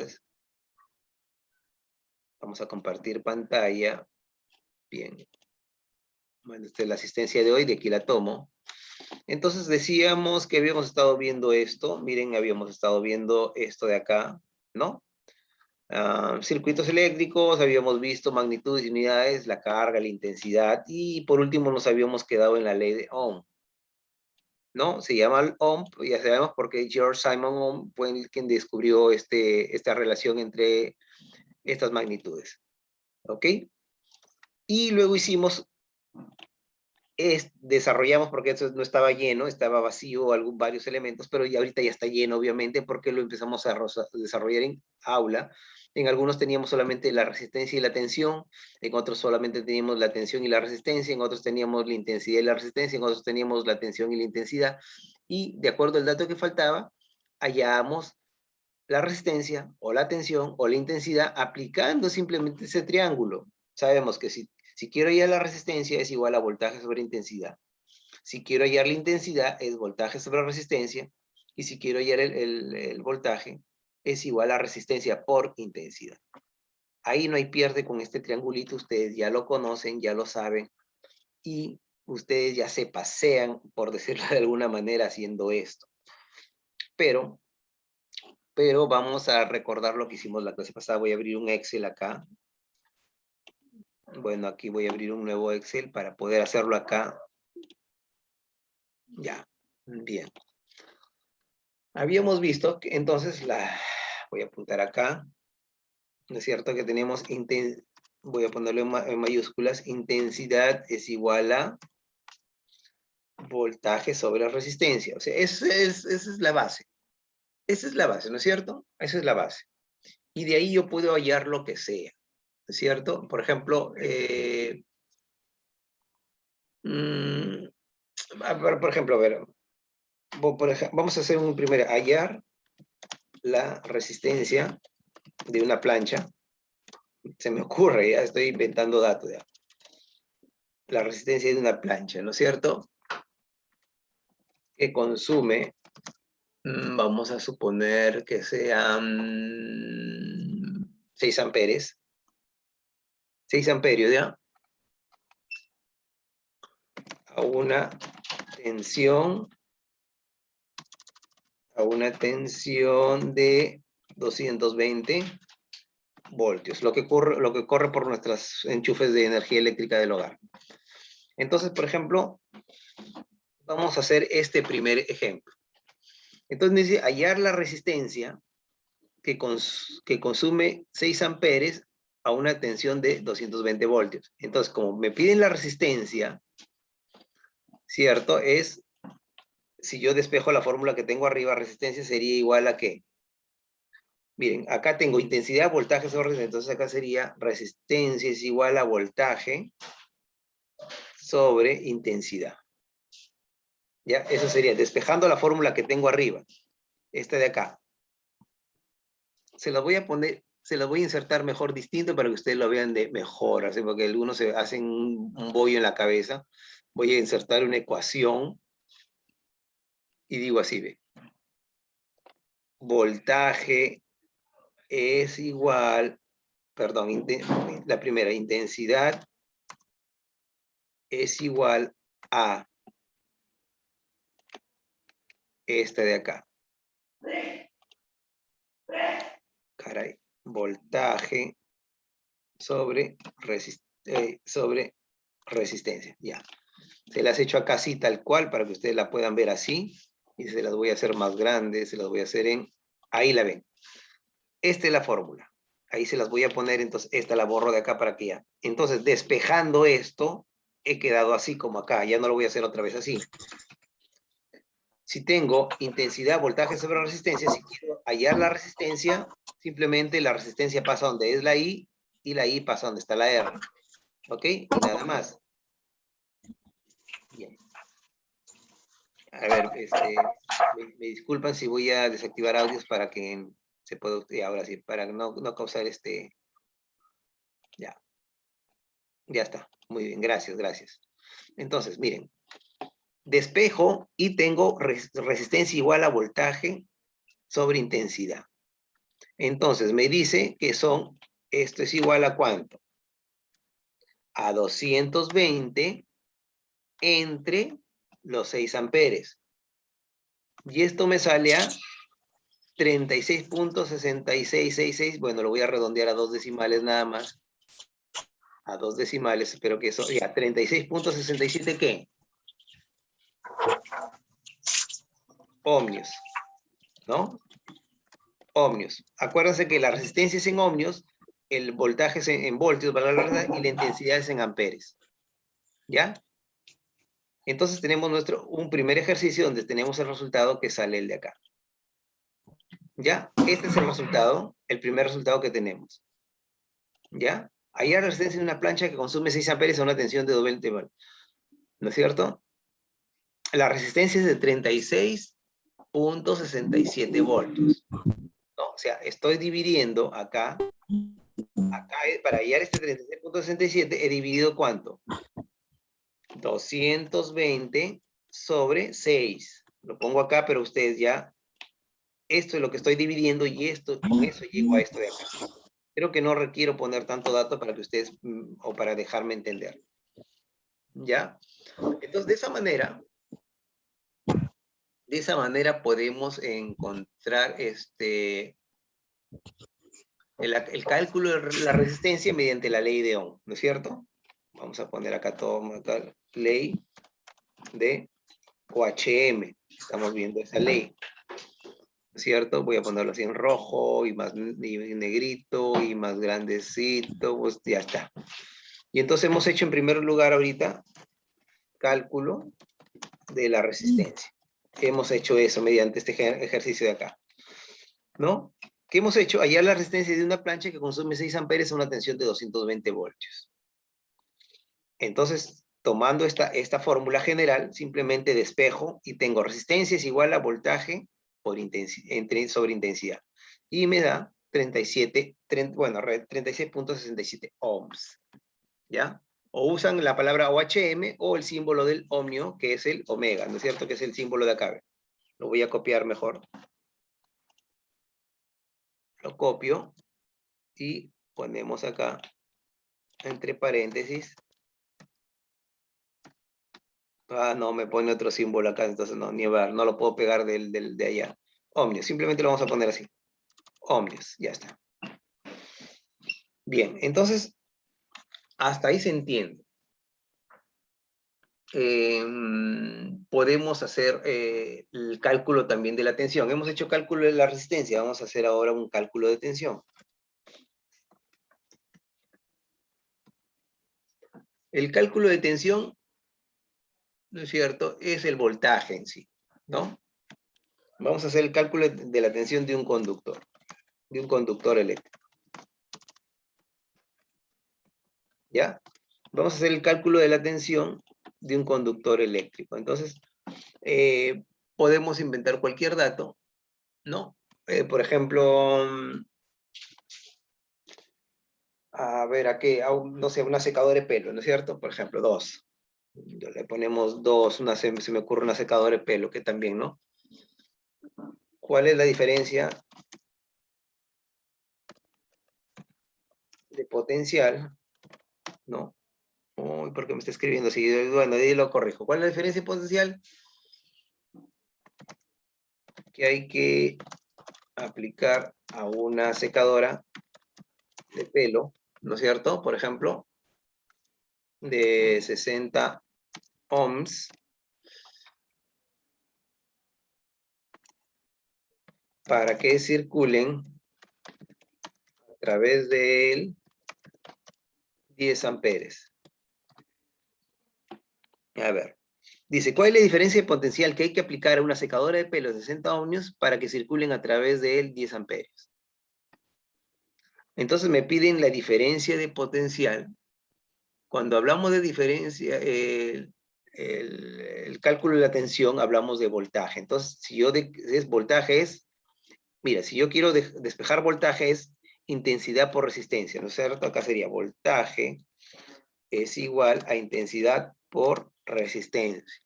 Entonces, vamos a compartir pantalla. Bien. Bueno, esta es la asistencia de hoy, de aquí la tomo. Entonces decíamos que habíamos estado viendo esto. Miren, habíamos estado viendo esto de acá, ¿no? Circuitos eléctricos, habíamos visto magnitudes y unidades, la carga, la intensidad, y por último nos habíamos quedado en la ley de Ohm, ¿no? Se llama Ohm, ya sabemos porque George Simon Ohm fue el quien descubrió esta relación entre estas magnitudes, ¿ok? Y luego desarrollamos, porque eso no estaba lleno, estaba vacío, varios elementos, pero ya ahorita ya está lleno, obviamente, porque lo empezamos a desarrollar en aula. En algunos teníamos solamente la resistencia y la tensión, en otros solamente teníamos la tensión y la resistencia, en otros teníamos la intensidad y la resistencia, en otros teníamos la tensión y la intensidad, y de acuerdo al dato que faltaba, hallamos la resistencia o la tensión o la intensidad aplicando simplemente ese triángulo. Sabemos que si quiero hallar la resistencia es igual a voltaje sobre intensidad. Si quiero hallar la intensidad es voltaje sobre resistencia. Y si quiero hallar el voltaje es igual a resistencia por intensidad. Ahí no hay pierde con este triangulito. Ustedes ya lo conocen, ya lo saben. Y ustedes ya se pasean, por decirlo de alguna manera, haciendo esto. Pero vamos a recordar lo que hicimos la clase pasada. Voy a abrir un Excel acá. Bueno, aquí voy a abrir un nuevo Excel para poder hacerlo acá. Ya, bien. Habíamos visto que entonces voy a apuntar acá, ¿no es cierto? Que tenemos, voy a ponerlo en mayúsculas, intensidad es igual a voltaje sobre resistencia. O sea, esa es la base. Esa es la base, ¿no es cierto? Esa es la base. Y de ahí yo puedo hallar lo que sea, ¿no es cierto? Por ejemplo, por ejemplo, a ver, vamos a hacer un primer hallar la resistencia de una plancha. Se me ocurre, ya estoy inventando datos ya. La resistencia de una plancha, ¿no es cierto? Que consume, vamos a suponer que sean 6 amperes. 6 amperios, ¿ya? A una tensión de 220 voltios, lo que corre por nuestros enchufes de energía eléctrica del hogar. Entonces, por ejemplo, vamos a hacer este primer ejemplo. Entonces me dice hallar la resistencia que consume 6 amperes a una tensión de 220 voltios. Entonces, como me piden la resistencia, ¿cierto? Si yo despejo la fórmula que tengo arriba, resistencia sería igual a ¿qué? Miren, acá tengo intensidad, voltaje sobre resistencia. Entonces acá sería resistencia es igual a voltaje sobre intensidad. ¿Ya? Eso sería despejando la fórmula que tengo arriba. Esta de acá. Se las voy a poner, se las voy a insertar mejor distinto para que ustedes lo vean de mejor, ¿sí? Porque algunos se hacen un bollo en la cabeza. Voy a insertar una ecuación y digo así, ve. Voltaje es igual, perdón, la primera, intensidad es igual a esta de acá. Caray, voltaje sobre resistencia, ya. Se las he hecho acá así tal cual para que ustedes la puedan ver así y se las voy a hacer más grandes, se las voy a hacer ahí la ven. Esta es la fórmula. Ahí se las voy a poner, entonces esta la borro de acá para que ya. Entonces despejando esto, he quedado así como acá, ya no lo voy a hacer otra vez así. Si tengo intensidad, voltaje sobre resistencia, si quiero hallar la resistencia, simplemente la resistencia pasa donde es la I y la I pasa donde está la R. ¿Ok? Y nada más. Bien. A ver, me disculpan si voy a desactivar audios para que se pueda, ahora sí, para no causar ya. Ya está. Muy bien, gracias, gracias. Entonces, miren, despejo y tengo resistencia igual a voltaje sobre intensidad. Entonces me dice que esto es igual a ¿cuánto? A 220 entre los 6 amperes. Y esto me sale a 36.6666. Bueno, lo voy a redondear a 2 decimales nada más. A 2 decimales, espero que eso... Ya, 36.67, ¿qué? Ohmios, ¿no? Ohmios. Acuérdense que la resistencia es en ohmios, el voltaje es en voltios, ¿verdad? Y la intensidad es en amperes. ¿Ya? Entonces tenemos un primer ejercicio donde tenemos el resultado que sale el de acá. ¿Ya? Este es el resultado, el primer resultado que tenemos. ¿Ya? Ahí la resistencia de una plancha que consume 6 amperes a una tensión de 220 voltios. ¿No es cierto? La resistencia es de 36.67 voltios. ¿No? O sea, estoy dividiendo acá, para hallar este 36.67, he dividido ¿cuánto? 220 sobre 6. Lo pongo acá, pero ustedes ya, esto es lo que estoy dividiendo y esto, con eso llego a esto de acá. Creo que no requiero poner tanto dato para que ustedes, o para dejarme entender. ¿Ya? Entonces, de esa manera podemos encontrar el cálculo de la resistencia mediante la ley de Ohm, ¿no es cierto? Vamos a poner acá todo, ley de OHM. Estamos viendo esa ley, ¿no es cierto? Voy a ponerlo así en rojo y más negrito y más grandecito, pues ya está. Y entonces hemos hecho en primer lugar ahorita cálculo de la resistencia. Hemos hecho eso mediante este ejercicio de acá, ¿no? ¿Qué hemos hecho? Hallar la resistencia de una plancha que consume 6 amperes a una tensión de 220 voltios. Entonces, tomando esta fórmula general, simplemente despejo y tengo resistencia es igual a voltaje sobre intensidad. Y me da 36.67 ohms. ¿Ya? O usan la palabra OHM o el símbolo del ohmio, que es el omega, ¿no es cierto? Que es el símbolo de acá. Lo voy a copiar mejor. Lo copio y ponemos acá, entre paréntesis. Ah, no, me pone otro símbolo acá, entonces no, ni ver, no lo puedo pegar de allá. Ohmios, simplemente lo vamos a poner así. Ohmios, ya está. Bien, entonces, hasta ahí se entiende. Podemos hacer el cálculo también de la tensión. Hemos hecho cálculo de la resistencia, vamos a hacer ahora un cálculo de tensión. El cálculo de tensión, ¿no es cierto?, es el voltaje en sí, ¿no? Vamos a hacer el cálculo de la tensión de un conductor eléctrico. ¿Ya? Vamos a hacer el cálculo de la tensión de un conductor eléctrico. Entonces, podemos inventar cualquier dato, ¿no? Por ejemplo, a ver, no sé, una secadora de pelo, ¿no es cierto? Por ejemplo, 2. Le ponemos 2, se me ocurre una secadora de pelo, que también, ¿no? ¿Cuál es la diferencia de potencial, ¿no? Uy, ¿por qué me está escribiendo así? Bueno, ahí lo corrijo. ¿Cuál es la diferencia de potencial? Que hay que aplicar a una secadora de pelo, ¿no es cierto? Por ejemplo, de 60 ohms para que circulen a través de él 10 amperes. A ver, dice, ¿cuál es la diferencia de potencial que hay que aplicar a una secadora de pelo de 60 ohmios para que circulen a través de él 10 amperes? Entonces me piden la diferencia de potencial. Cuando hablamos de diferencia, el cálculo de la tensión, hablamos de voltaje. Entonces, si voltaje es, mira, si yo quiero despejar voltaje es intensidad por resistencia, ¿no es cierto? Acá sería voltaje es igual a intensidad por resistencia.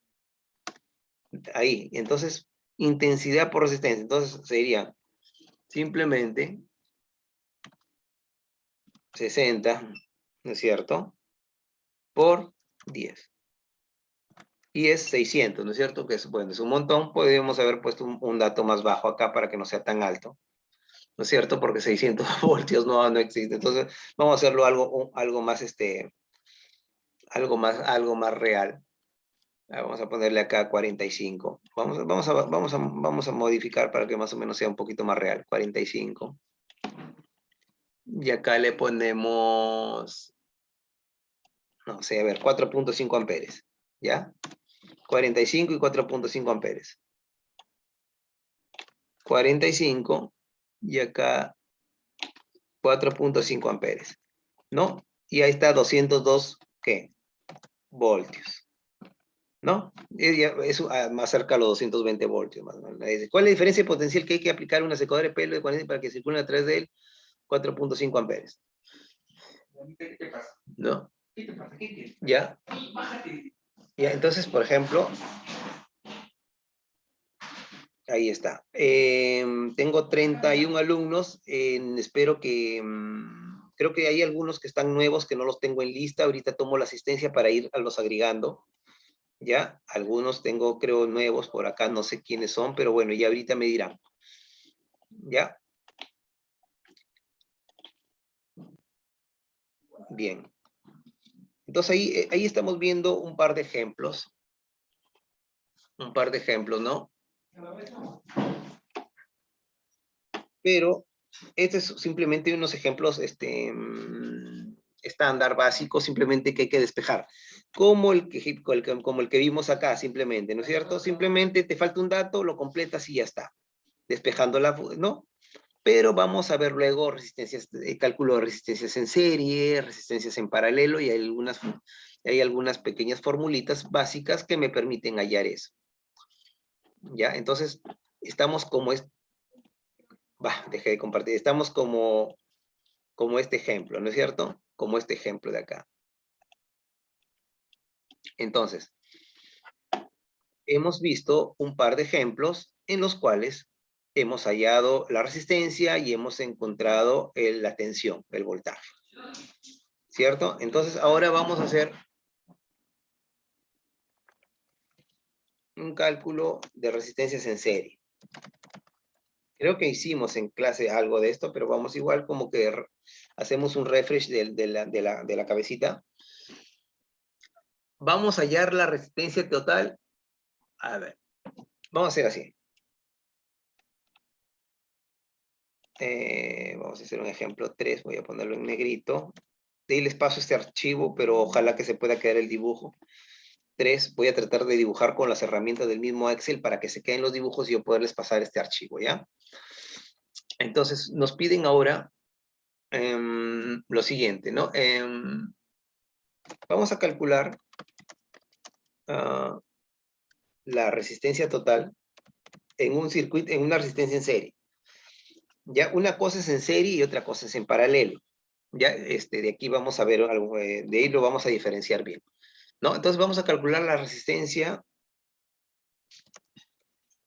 Ahí, entonces, intensidad por resistencia. Entonces sería simplemente 60, ¿no es cierto? Por 10. Y es 600, ¿no es cierto? Que es, bueno, es un montón. Podríamos haber puesto un dato más bajo acá para que no sea tan alto, ¿no es cierto? Porque 600 voltios no existe. Entonces, vamos a hacerlo algo más, algo más real. Vamos a ponerle acá 45. Vamos a modificar para que más o menos sea un poquito más real. 45. Y acá le ponemos, no sé, a ver, 4.5 amperes. ¿Ya? 45 y 4.5 amperes. 45 y acá 4.5 amperes. ¿No? Y ahí está 202, ¿qué? Voltios. ¿No? Es más cerca a los 220 voltios. Más o menos. ¿Cuál es la diferencia potencial que hay que aplicar a una secadora de pelo de 40 para que circule a través de él? 4.5 amperes. ¿Qué te pasa? ¿No? ¿Qué te pasa? ¿Qué quieres? ¿Ya? Bájate. Ya, entonces, por ejemplo, ahí está. Tengo 31 alumnos. Espero que... creo que hay algunos que están nuevos que no los tengo en lista. Ahorita tomo la asistencia para ir a los agregando. ¿Ya? Algunos tengo, creo, nuevos por acá. No sé quiénes son, pero bueno, ya ahorita me dirán. ¿Ya? Bien. Entonces ahí estamos viendo un par de ejemplos. Un par de ejemplos, ¿no? Pero este es simplemente unos ejemplos estándar, básicos, simplemente que hay que despejar. Como como el que vimos acá, simplemente, ¿no es cierto? Simplemente te falta un dato, lo completas y ya está. Despejando ¿no? Pero vamos a ver luego resistencias, cálculo de resistencias en serie, resistencias en paralelo, y hay algunas pequeñas formulitas básicas que me permiten hallar eso. ¿Ya? Entonces, estamos como dejé de compartir. Estamos como este ejemplo, ¿no es cierto? Como este ejemplo de acá. Entonces, hemos visto un par de ejemplos en los cuales hemos hallado la resistencia y hemos encontrado la tensión, el voltaje. ¿Cierto? Entonces, ahora vamos a hacer un cálculo de resistencias en serie. Creo que hicimos en clase algo de esto, pero vamos igual como que hacemos un refresh de la cabecita. Vamos a hallar la resistencia total. A ver, vamos a hacer así. Vamos a hacer un ejemplo 3, voy a ponerlo en negrito. De ahí les paso este archivo, pero ojalá que se pueda quedar el dibujo. 3, voy a tratar de dibujar con las herramientas del mismo Excel para que se queden los dibujos y yo poderles pasar este archivo, ¿ya? Entonces, nos piden ahora lo siguiente, ¿no? Vamos a calcular la resistencia total en un circuito, en una resistencia en serie. Ya, una cosa es en serie y otra cosa es en paralelo. Ya, de aquí vamos a ver algo, de ahí lo vamos a diferenciar bien, ¿no? Entonces vamos a calcular la resistencia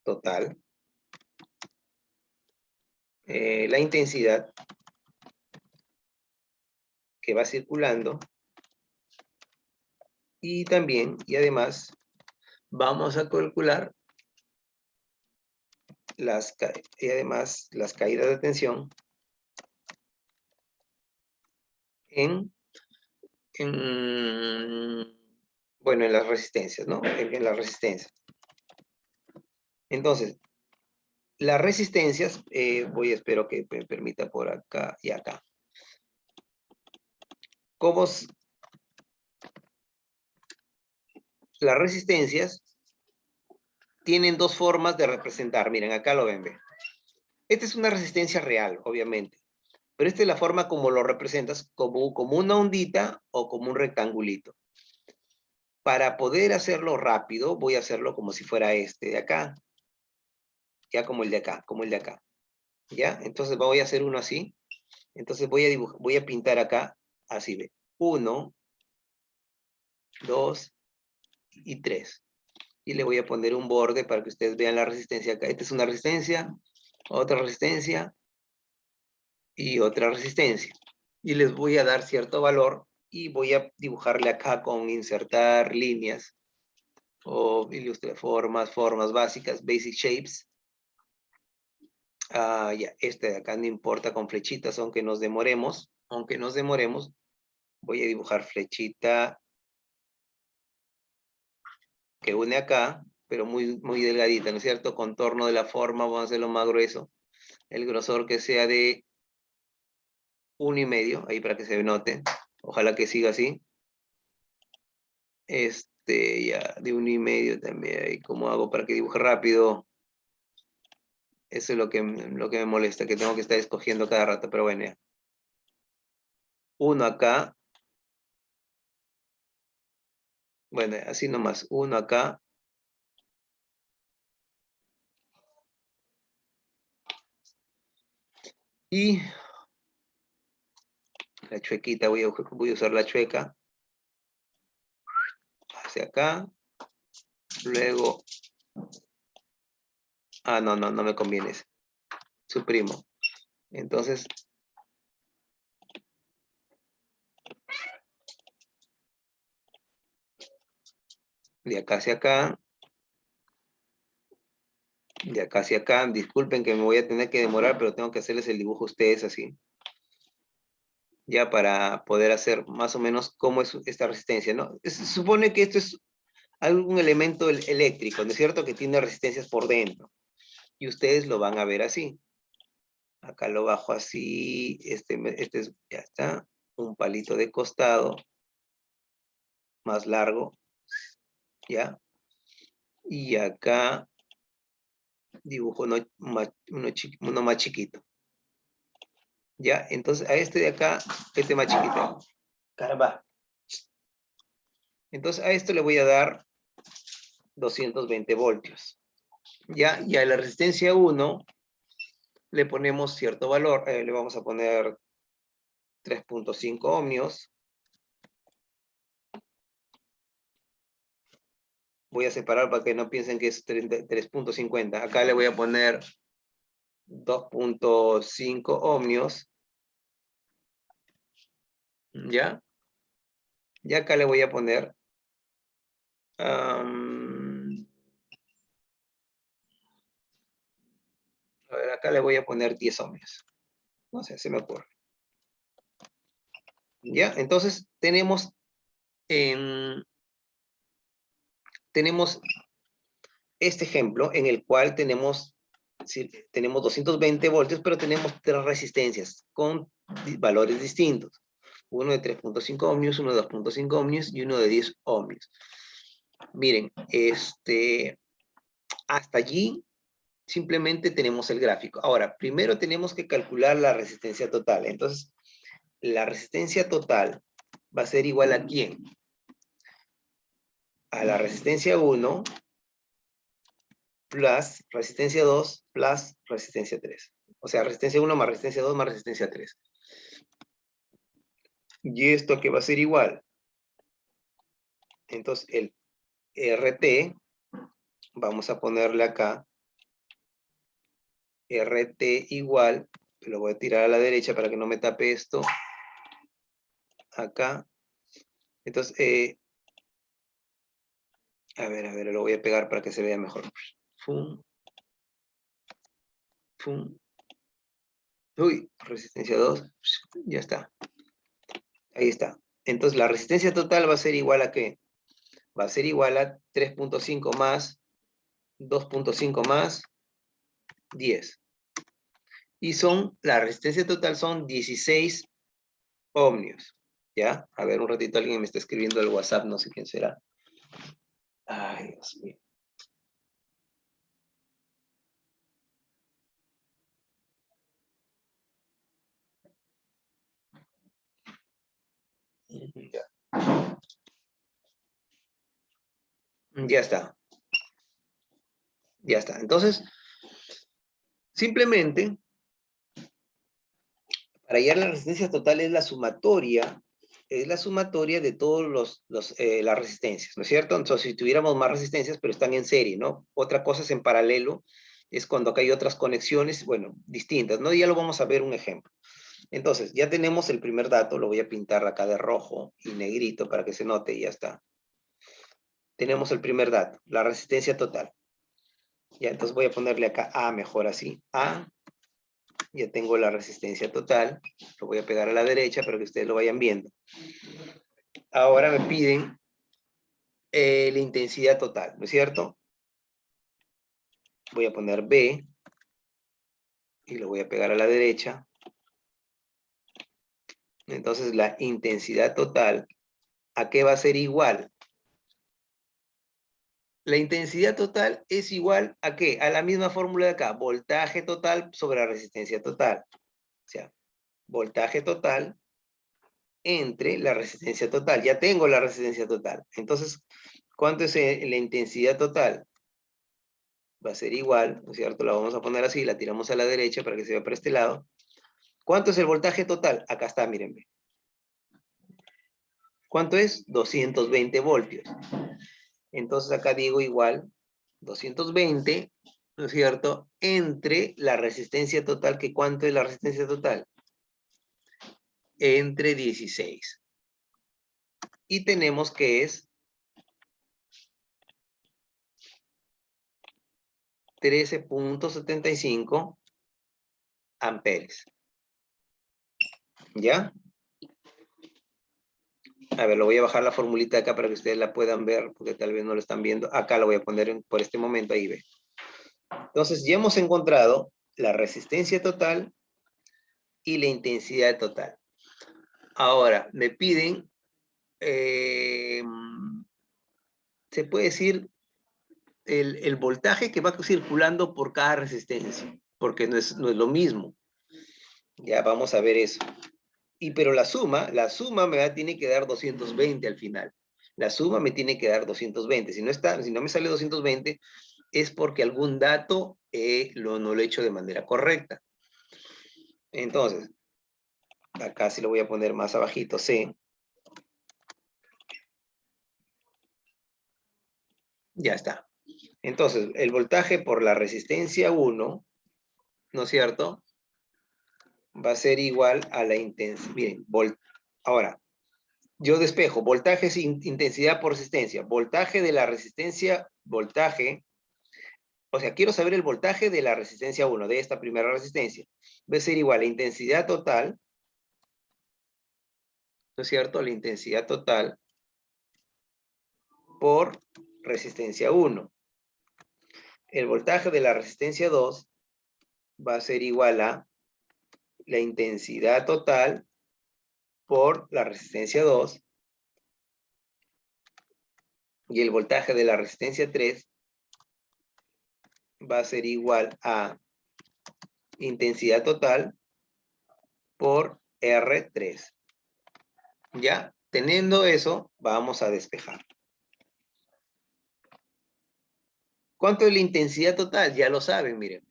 total, la intensidad que va circulando y también, y además, vamos a calcular las caídas de tensión en bueno, en las resistencias, ¿no? En las resistencias. Entonces, las resistencias, espero que me permita por acá y acá. ¿Cómo las resistencias tienen dos formas de representar? Miren, acá lo ven, ¿ve? Esta es una resistencia real, obviamente. Pero esta es la forma como lo representas, como una ondita o como un rectangulito. Para poder hacerlo rápido, voy a hacerlo como si fuera este de acá. Ya como el de acá, como el de acá. ¿Ya? Entonces voy a hacer uno así. Entonces voy a pintar acá, así ve. 1, 2 y 3. Y le voy a poner un borde para que ustedes vean la resistencia acá. Esta es una resistencia, otra resistencia y otra resistencia. y les voy a dar cierto valor y voy a dibujarle acá con insertar líneas o ilustrar formas básicas, basic shapes. Ya, este de acá no importa con flechitas, aunque nos demoremos, voy a dibujar flechita que une acá, pero muy, muy delgadita, ¿no es cierto? Contorno de la forma, vamos a hacerlo más grueso. El grosor que sea de 1,5, ahí para que se note. Ojalá que siga así. Ya, de 1,5 también. ¿Y cómo hago para que dibuje rápido? Eso es lo que me molesta, que tengo que estar escogiendo cada rato, pero bueno, ya. 1 acá. Bueno, así nomás. 1 acá. Y la chuequita, voy a usar la chueca. Hacia acá. Luego. No me conviene ese. Suprimo. Entonces. De acá hacia acá. De acá hacia acá. Disculpen que me voy a tener que demorar, pero tengo que hacerles el dibujo a ustedes así. Ya para poder hacer más o menos cómo es esta resistencia, ¿no? Se supone que esto es algún elemento eléctrico, ¿no es cierto? Que tiene resistencias por dentro. Y ustedes lo van a ver así. Acá lo bajo así. Ya está. Un palito de costado. Más largo. ¿Ya? Y acá dibujo uno más chiquito. ¿Ya? Entonces a este de acá, este más chiquito. Caramba. Entonces a esto le voy a dar 220 voltios. ¿Ya? Y a la resistencia 1 le ponemos cierto valor. Le vamos a poner 3.5 ohmios. Voy a separar para que no piensen que es 3.50. Acá le voy a poner 2.5 ohmios. ¿Ya? Y acá le voy a poner a ver, acá le voy a poner 10 ohmios. No sé, se me ocurre. ¿Ya? Entonces tenemos este ejemplo en el cual tenemos 220 voltios, pero tenemos 3 resistencias con valores distintos. Uno de 3.5 ohmios, uno de 2.5 ohmios y uno de 10 ohmios. Miren, hasta allí simplemente tenemos el gráfico. Ahora, primero tenemos que calcular la resistencia total. Entonces, la resistencia total va a ser igual a ¿quién? A la resistencia 1 plus resistencia 2 plus resistencia 3. O sea, resistencia 1 más resistencia 2 más resistencia 3. ¿Y esto qué va a ser igual? Entonces, el RT, vamos a ponerle acá, RT igual, lo voy a tirar a la derecha para que no me tape esto, acá. Entonces, a ver, lo voy a pegar para que se vea mejor. Fum. Fum. Uy, resistencia 2, ya está. Ahí está. Entonces, la resistencia total va a ser igual a ¿qué? Va a ser igual a 3.5 más 2.5 más 10. Y la resistencia total son 16 ohmios. ¿Ya? A ver, un ratito alguien me está escribiendo el WhatsApp, no sé quién será. Ay, Dios mío. Ya. Ya está. Ya está. Entonces, simplemente, para hallar la resistencia total es la sumatoria de todas las resistencias, ¿no es cierto? Entonces, si tuviéramos más resistencias, pero están en serie, ¿no? Otra cosa es en paralelo, es cuando acá hay otras conexiones, bueno, distintas, ¿no? Ya lo vamos a ver un ejemplo. Entonces, ya tenemos el primer dato, lo voy a pintar acá de rojo y negrito para que se note y ya está. Tenemos el primer dato, la resistencia total. Ya, entonces voy a ponerle acá A, mejor así. A, ya tengo la resistencia total. Lo voy a pegar a la derecha para que ustedes lo vayan viendo. Ahora me piden la intensidad total, ¿no es cierto? Voy a poner B y lo voy a pegar a la derecha. Entonces la intensidad total, ¿a qué va a ser igual? La intensidad total es igual ¿a qué? A la misma fórmula de acá, voltaje total sobre la resistencia total. O sea, voltaje total entre la resistencia total. Ya tengo la resistencia total. Entonces, ¿cuánto es la intensidad total? Va a ser igual, ¿no es cierto? La vamos a poner así, la tiramos a la derecha para que se vea para este lado. ¿Cuánto es el voltaje total? Acá está, mírenme. ¿Cuánto es? 220 voltios. Entonces acá digo igual, 220, ¿no es cierto? Entre la resistencia total, que ¿cuánto es la resistencia total? Entre 16. Y tenemos que es 13.75 amperes. ¿Ya? A ver, lo voy a bajar la formulita acá para que ustedes la puedan ver, porque tal vez no lo están viendo. Acá la voy a poner por este momento, ahí ve. Entonces, ya hemos encontrado la resistencia total y la intensidad total. Ahora, me piden, se puede decir, el voltaje que va circulando por cada resistencia, porque no es lo mismo. Ya vamos a ver eso. Pero la suma tiene que dar 220 al final. La suma me tiene que dar 220. Si no me sale 220, es porque algún dato no lo he hecho de manera correcta. Entonces, acá sí lo voy a poner más abajito, C. Ya está. Entonces, el voltaje por la resistencia 1, ¿no es cierto? Va a ser igual a la intensidad. Miren, ahora, yo despejo, voltaje es intensidad por resistencia. Voltaje de la resistencia, o sea, quiero saber el voltaje de la resistencia 1, de esta primera resistencia. Va a ser igual a intensidad total, ¿no es cierto? La intensidad total por resistencia 1. El voltaje de la resistencia 2 va a ser igual a la intensidad total por la resistencia 2. Y el voltaje de la resistencia 3 va a ser igual a intensidad total por R3. ¿Ya? Teniendo eso, vamos a despejar. ¿Cuánto es la intensidad total? Ya lo saben, miren.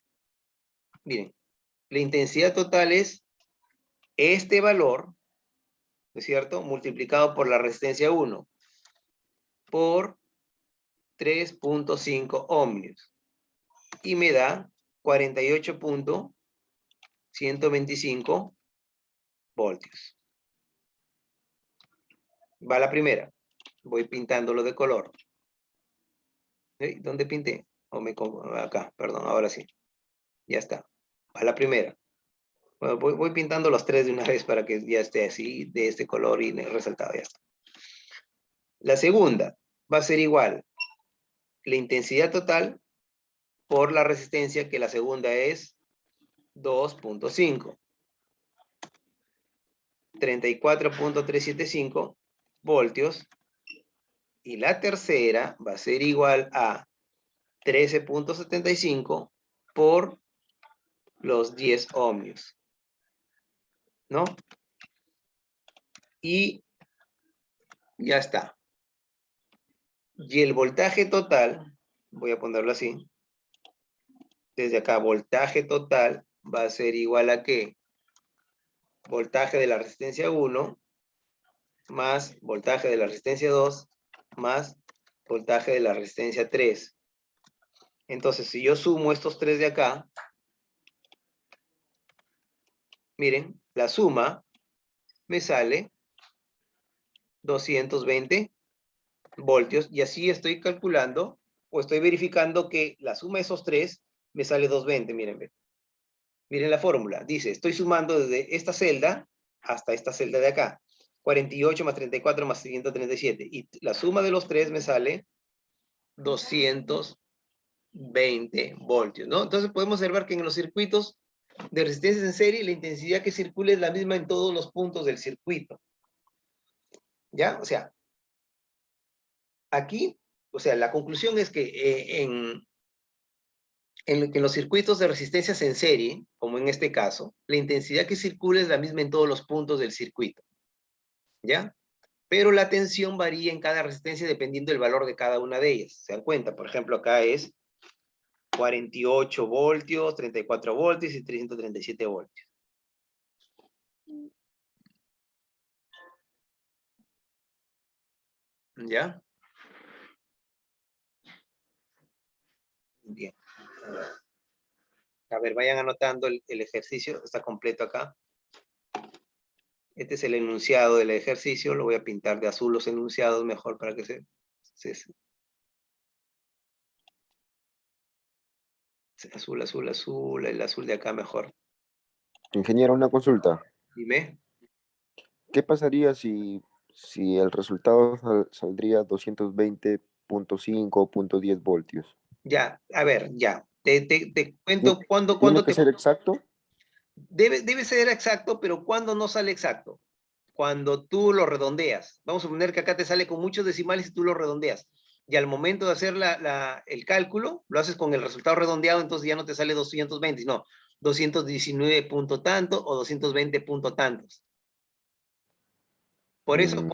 Miren, la intensidad total es este valor, ¿no es cierto? Multiplicado por la resistencia 1 por 3.5 ohmios. Y me da 48.125 voltios. Va la primera. Voy pintándolo de color. ¿Dónde pinté? Acá, perdón, ahora sí. Ya está. Va la primera. Bueno, voy pintando los tres de una vez para que ya esté así, de este color y resaltado. Ya está. La segunda va a ser igual la intensidad total por la resistencia, que la segunda es 2.5. 34.375 voltios. Y la tercera va a ser igual a 13.75 por los 10 ohmios. ¿No? Y ya está. Y el voltaje total, voy a ponerlo así, desde acá, voltaje total va a ser igual a ¿qué? Voltaje de la resistencia 1 más voltaje de la resistencia 2 más voltaje de la resistencia 3. Entonces, si yo sumo estos tres de acá, miren, la suma me sale 220 voltios, y así estoy calculando, o estoy verificando que la suma de esos tres me sale 220, miren, ven. Miren la fórmula, dice, estoy sumando desde esta celda hasta esta celda de acá, 48 más 34 más 137, y la suma de los tres me sale 220 voltios, ¿no? Entonces podemos observar que en los circuitos de resistencias en serie, la intensidad que circula es la misma en todos los puntos del circuito. ¿Ya? O sea, aquí, o sea, la conclusión es que en los circuitos de resistencias en serie, como en este caso, la intensidad que circula es la misma en todos los puntos del circuito. ¿Ya? Pero la tensión varía en cada resistencia dependiendo del valor de cada una de ellas. ¿Se dan cuenta? Por ejemplo, acá es 48 voltios, 34 voltios y 337 voltios. ¿Ya? Bien. A ver, vayan anotando el ejercicio, está completo acá. Este es el enunciado del ejercicio, lo voy a pintar de azul los enunciados mejor para que azul, azul, azul, el azul de acá mejor. Ingeniero, una consulta. Dime. ¿Qué pasaría si el resultado saldría 220.5.10 voltios? Ya, a ver, ya. Te cuento ¿Tiene cuándo que te... ser exacto? Debe ser exacto, pero ¿cuándo no sale exacto? Cuando tú lo redondeas. Vamos a suponer que acá te sale con muchos decimales y tú lo redondeas. Y al momento de hacer el cálculo, lo haces con el resultado redondeado, entonces ya no te sale 220, sino 219 punto tanto o 220 punto tantos. Por eso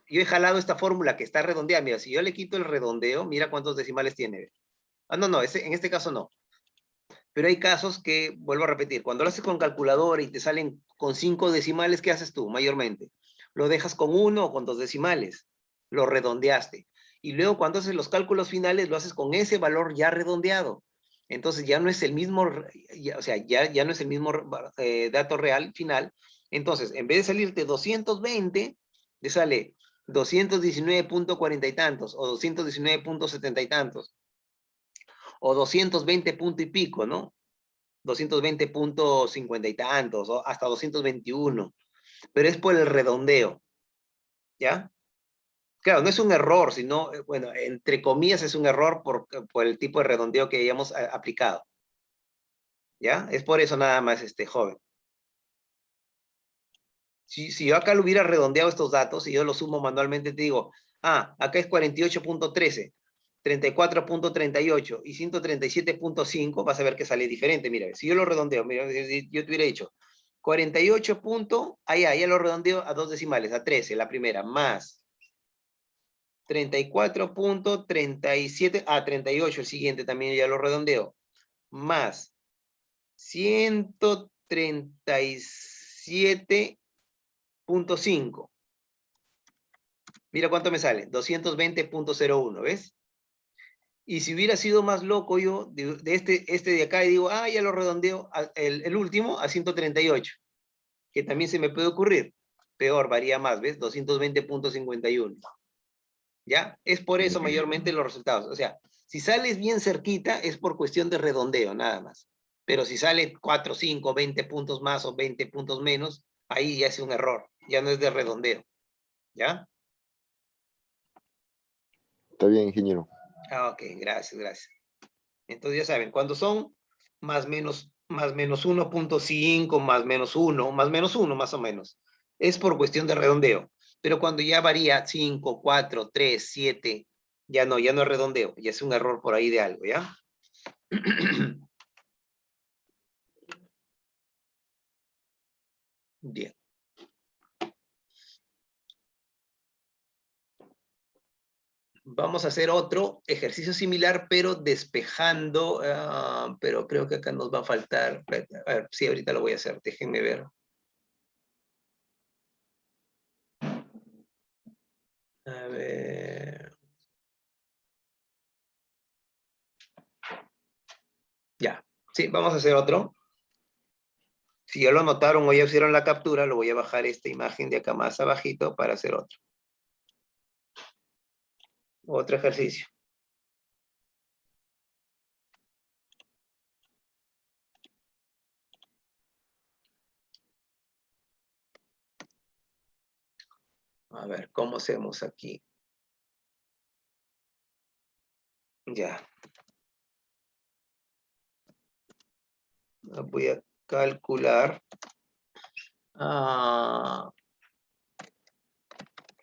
yo he jalado esta fórmula que está redondeada. Mira, si yo le quito el redondeo, mira cuántos decimales tiene. Ah, no, en este caso no. Pero hay casos que, vuelvo a repetir, cuando lo haces con calculadora y te salen con 5 decimales, ¿qué haces tú mayormente? Lo dejas con 1 o con 2 decimales, lo redondeaste. Y luego cuando haces los cálculos finales, lo haces con ese valor ya redondeado. Entonces ya no es el mismo, o sea, ya no es el mismo dato real final. Entonces, en vez de salirte 220, te sale 219.40 y tantos, o 219.70 y tantos, o 220 punto y pico, ¿no? 220.50 y tantos, o hasta 221, pero es por el redondeo, ¿ya? Claro, no es un error, sino, bueno, entre comillas es un error por el tipo de redondeo que hayamos aplicado, ¿ya? Es por eso nada más, joven. Si yo acá lo hubiera redondeado estos datos y yo los sumo manualmente, te digo, acá es 48.13, 34.38 y 137.5, vas a ver que sale diferente. Mira, si yo lo redondeo, mira, si yo te hubiera dicho 48 punto, ya lo redondeo a 2 decimales, a 13, la primera, más 34.37, a 38, el siguiente también ya lo redondeo, más 137.5. Mira cuánto me sale, 220.01, ¿ves? Y si hubiera sido más loco yo, de este de acá, y digo, ya lo redondeo, el último a 138, que también se me puede ocurrir. Peor, varía más, ¿ves? 220.51. ¿Ya? Es por eso mayormente los resultados. O sea, si sales bien cerquita, es por cuestión de redondeo, nada más. Pero si sale 4, 5, 20 puntos más o 20 puntos menos, ahí ya es un error. Ya no es de redondeo. ¿Ya? Está bien, ingeniero. Ok, gracias, gracias. Entonces ya saben, cuando son más menos 1.5, más menos 1, más menos 1 más o menos, es por cuestión de redondeo. Pero cuando ya varía 5, 4, 3, 7, ya no es redondeo, ya es un error por ahí de algo, ¿ya? Bien. Vamos a hacer otro ejercicio similar, pero despejando, pero creo que acá nos va a faltar. A ver, sí, ahorita lo voy a hacer, déjenme ver. A ver. Ya, sí, vamos a hacer otro. Si ya lo anotaron o ya hicieron la captura, lo voy a bajar esta imagen de acá más abajito para hacer otro. Otro ejercicio. A ver, ¿cómo hacemos aquí? Ya. Voy a calcular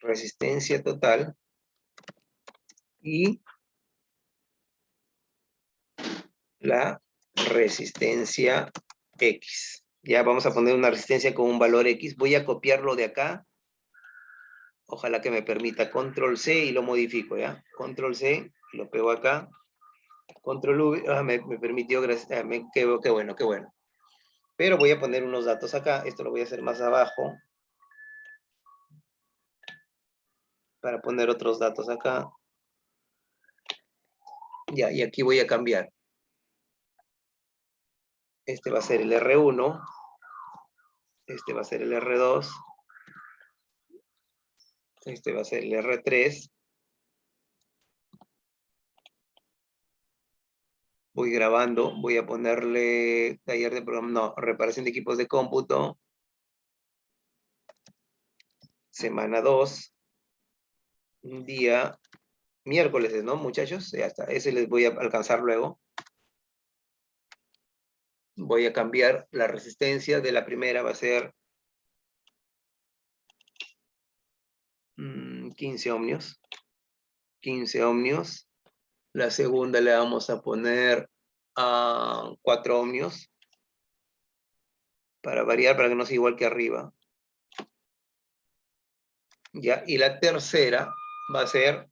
resistencia total y la resistencia X. Ya vamos a poner una resistencia con un valor X. Voy a copiarlo de acá. Ojalá que me permita control C y lo modifico, ¿ya? Control C, lo pego acá. Control V, me permitió, gracias, qué bueno, qué bueno. Pero voy a poner unos datos acá. Esto lo voy a hacer más abajo. Para poner otros datos acá. Ya, y aquí voy a cambiar. Este va a ser el R1. Este va a ser el R2. Este va a ser el R3. Voy grabando, voy a ponerle taller de programa, no, reparación de equipos de cómputo. Semana 2. Un día, miércoles, ¿no, muchachos? Ya está, ese les voy a alcanzar luego. Voy a cambiar la resistencia de la primera, va a ser 15 ohmios. 15 ohmios. La segunda le vamos a poner a 4 ohmios. Para variar, para que no sea igual que arriba. Ya, y la tercera va a ser,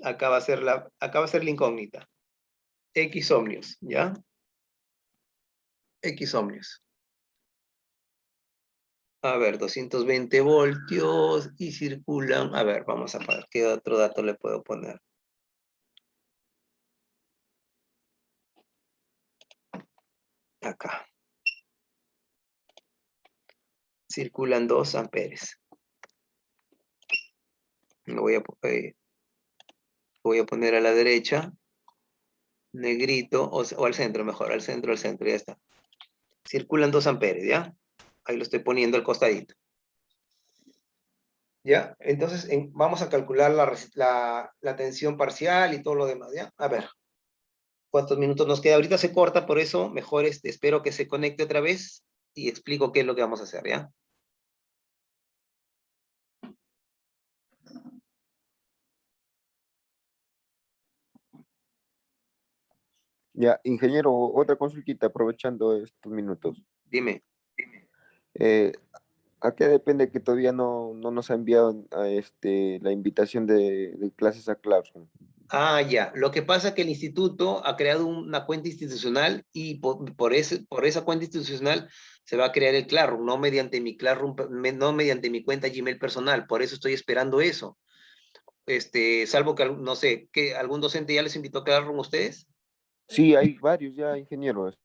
acá va a ser la incógnita. X ohmios, ¿ya? X ohmios. A ver, 220 voltios y circulan. A ver, vamos a ver qué otro dato le puedo poner. Acá. Circulan 2 amperes. Lo voy a poner a la derecha. Negrito, o al centro mejor, al centro, ya está. Circulan 2 amperes, ¿ya? Ahí lo estoy poniendo al costadito. ¿Ya? Entonces, vamos a calcular la tensión parcial y todo lo demás, ¿ya? A ver, ¿cuántos minutos nos queda? Ahorita se corta, por eso mejor espero que se conecte otra vez y explico qué es lo que vamos a hacer, ¿ya? Ya, ingeniero, otra consultita aprovechando estos minutos. Dime. Eh, ¿A qué depende que todavía no nos ha enviado la invitación de clases a Classroom? Ah, ya. Lo que pasa es que el instituto ha creado una cuenta institucional y por esa cuenta institucional se va a crear el Classroom, no mediante mi Classroom, no mediante mi cuenta Gmail personal. Por eso estoy esperando eso. Salvo que, no sé, que algún docente ya les invitó a Classroom a ustedes. Sí, hay varios ya, ingenieros.